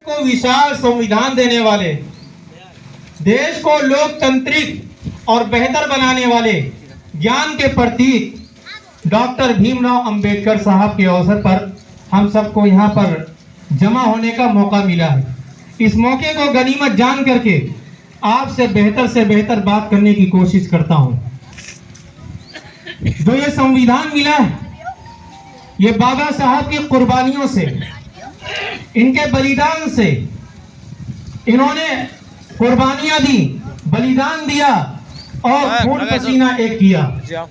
को विशाल संविधान देने वाले, देश को लोकतांत्रिक और बेहतर बनाने वाले ज्ञान के प्रतीक डॉक्टर भीमराव अंबेडकर साहब के अवसर पर हम सबको यहाँ पर जमा होने का मौका मिला है। इस मौके को गनीमत जान करके आपसे बेहतर बात करने की कोशिश करता हूँ। जो ये संविधान मिला है, ये बाबा साहब की कुर्बानियों से, इनके बलिदान से, इन्होंने कुर्बानियां दी, बलिदान दिया और खून पसीना एक किया,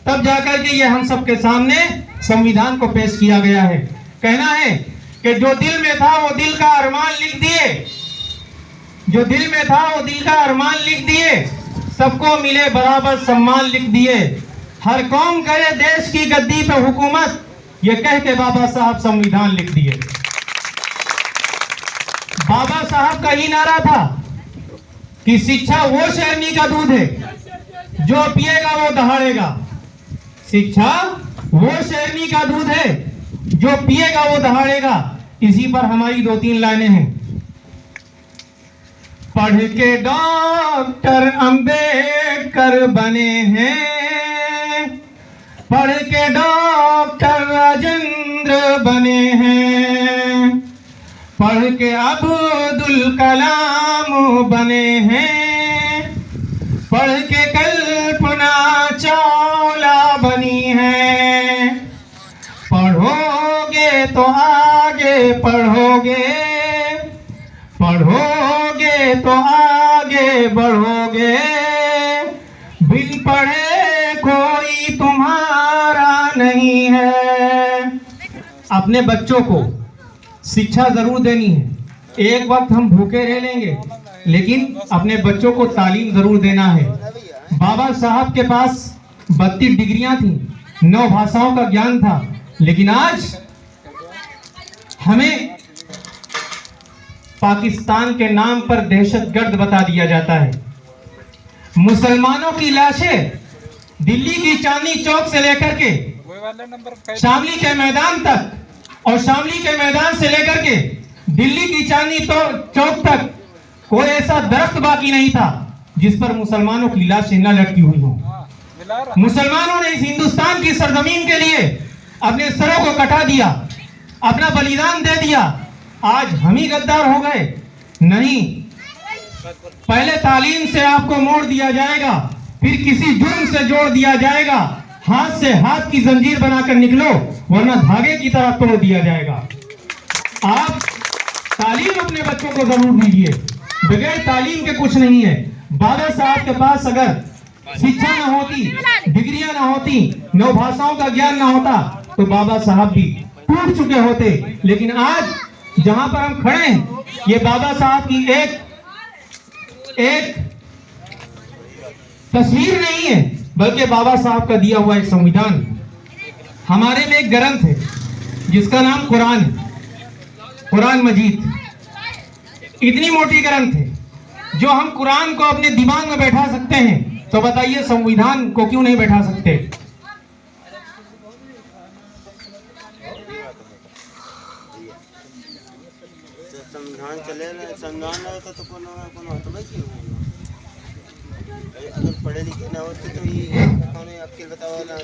तब जाकर के ये हम सबके सामने संविधान को पेश किया गया है। कहना है कि जो दिल में था वो दिल का अरमान लिख दिए, जो दिल में था वो दिल का अरमान लिख दिए, सबको मिले बराबर सम्मान लिख दिए, हर कौम करे देश की गद्दी पे हुकूमत, ये कह के बाबा साहब संविधान लिख दिए। बाबा साहब का ही नारा था कि शिक्षा वो शेरनी का दूध है, जो पिएगा वो दहाड़ेगा। शिक्षा वो शेरनी का दूध है, जो पिएगा वो दहाड़ेगा। इसी पर हमारी 2-3 लाइनें हैं। पढ़ के डॉक्टर अंबेडकर बने हैं, पढ़ के डॉक्टर राजेंद्र बने हैं, पढ़ के अब्दुल कलाम बने हैं, पढ़ के कल्पना चावला बनी है। पढ़ोगे तो आगे पढ़ोगे, पढ़ोगे तो आगे बढ़ोगे, बिन पढ़े कोई तुम्हारा नहीं है। अपने बच्चों को शिक्षा जरूर देनी है। एक वक्त हम भूखे रह लेंगे, लेकिन अपने बच्चों को तालीम जरूर देना है। बाबा साहब के पास 32 डिग्रियां थी, 9 भाषाओं का ज्ञान था, लेकिन आज हमें पाकिस्तान के नाम पर दहशतगर्द बता दिया जाता है। मुसलमानों की लाशें दिल्ली की चांदनी चौक से लेकर के शामली के मैदान तक, और शामली के मैदान से लेकर के दिल्ली की चांदनी चौक तक कोई ऐसा दरख्त बाकी नहीं था जिस पर मुसलमानों की लाशें न लटकी हुई हो। मुसलमानों ने इस हिंदुस्तान की सरजमीन के लिए अपने सरों को कटा दिया, अपना बलिदान दे दिया। आज हम ही गद्दार हो गए? नहीं, पहले तालीम से आपको मोड़ दिया जाएगा, फिर किसी जुर्म से जोड़ दिया जाएगा, हाथ से हाथ की जंजीर बनाकर निकलो, वरना धागे की तरह तोड़ दिया जाएगा। आप तालीम अपने बच्चों को जरूर दीजिए, बगैर तालीम के कुछ नहीं है। बाबा साहब के पास अगर शिक्षा न होती, डिग्रियां न होती, 9 भाषाओं का ज्ञान न होता, तो बाबा साहब भी टूट चुके होते। लेकिन आज जहां पर हम खड़े हैं, ये बाबा साहब की एक तस्वीर नहीं है, बल्कि बाबा साहब का दिया हुआ एक संविधान। हमारे में एक ग्रंथ है जिसका नाम कुरान है, कुरान मजीद। इतनी मोटी ग्रंथ है, जो हम कुरान को अपने दिमाग में बैठा सकते हैं, तो बताइए संविधान को क्यों नहीं बैठा सकते? संविधान चले ना, संविधान रहता तो कोनो हतबे की अगर पढ़े लिखे ना होते तो ये अकेले बताओ ना।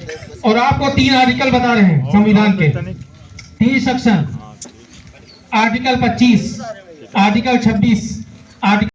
और आपको 3 आर्टिकल बता रहे हैं संविधान के, 3 सेक्शन, आर्टिकल 25, आर्टिकल 26, आर्टिकल